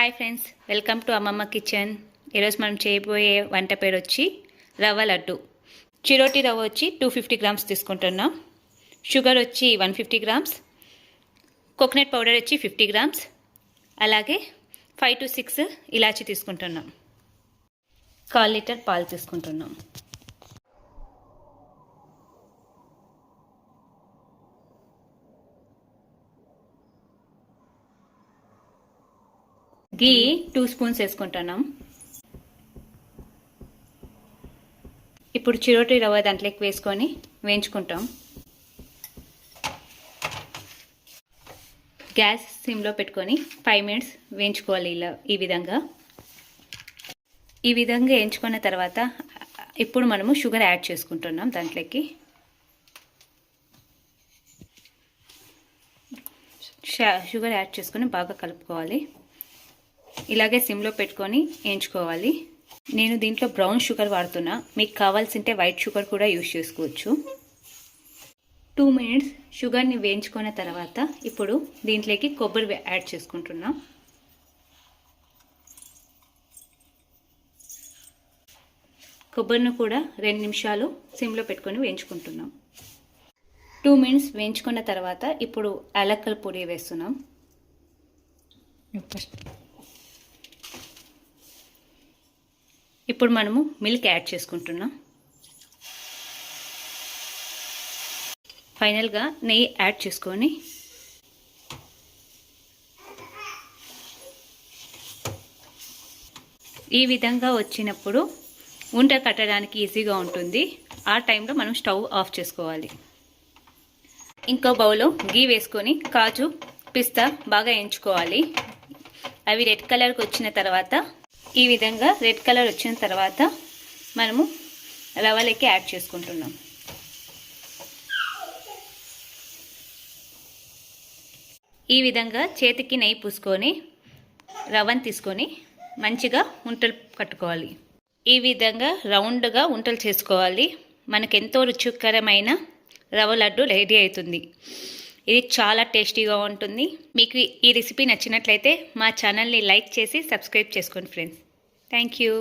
Hi friends, welcome to అమ్మమ్మ kitchen. ఈరోజు మనం చేయబోయే వంట పేరు వచ్చి రవ్వ లడ్డు. చిరోటి రవ్వ వచ్చి 250 గ్రామ్స్ తీసుకుంటున్నాం. షుగర్ వచ్చి 150 గ్రామ్స్, కోకోనట్ పౌడర్ వచ్చి 50 గ్రామ్స్, అలాగే 5 to 6 ఇలాచి తీసుకుంటున్నాం. 1/4 లీటర్ పాలు తీసుకుంటున్నాం. గీ 2 స్పూన్స్ వేసుకుంటున్నాం. ఇప్పుడు చిరోటి రవ్వ దాంట్లోకి వేసుకొని వేయించుకుంటాం. గ్యాస్ సిమ్లో పెట్టుకొని 5 minutes వేయించుకోవాలి. ఇలా ఈ విధంగా వేయించుకున్న తర్వాత ఇప్పుడు మనము షుగర్ యాడ్ చేసుకుంటున్నాం. దాంట్లోకి షుగర్ యాడ్ చేసుకొని బాగా కలుపుకోవాలి. ఇలాగే సిమ్లో పెట్టుకొని వేయించుకోవాలి. నేను దీంట్లో బ్రౌన్ షుగర్ వాడుతున్నా, మీకు కావాల్సింటే వైట్ షుగర్ కూడా యూజ్ చేసుకోవచ్చు. 2 minutes షుగర్ని వేయించుకున్న తర్వాత ఇప్పుడు దీంట్లోకి కొబ్బరి యాడ్ చేసుకుంటున్నాం. కొబ్బరిని కూడా 2 నిమిషాలు సిమ్లో పెట్టుకొని వేయించుకుంటున్నాం. 2 minutes వేయించుకున్న తర్వాత ఇప్పుడు యాలక్కల పొడి వేస్తున్నాం. ఇప్పుడు మనము మిల్క్ యాడ్ చేసుకుంటున్నాం. ఫైనల్గా నెయ్యి యాడ్ చేసుకొని ఈ విధంగా వచ్చినప్పుడు ఉంట కట్టడానికి ఈజీగా ఉంటుంది. ఆ టైంలో మనం స్టవ్ ఆఫ్ చేసుకోవాలి. ఇంకో బౌల్లో గీ వేసుకొని కాజు పిస్తా బాగా వేయించుకోవాలి. అవి రెడ్ కలర్కి వచ్చిన తర్వాత ఈ విధంగా రెడ్ కలర్ వచ్చిన తర్వాత మనము రవ్వలోకి యాడ్ చేసుకుంటున్నాం. ఈ విధంగా చేతికి నెయ్యి పూసుకొని రవ్వను తీసుకొని మంచిగా ఉంటలు కట్టుకోవాలి. ఈ విధంగా రౌండ్గా ఉంటలు చేసుకోవాలి. మనకెంతో రుచికరమైన రవ్వ లడ్డు రెడీ అవుతుంది. ఇది చాలా టేస్టీగా ఉంటుంది. మీకు ఈ రెసిపీ నచ్చినట్లయితే మా ఛానల్ని లైక్ చేసి సబ్స్క్రైబ్ చేసుకోండి ఫ్రెండ్స్. Thank you.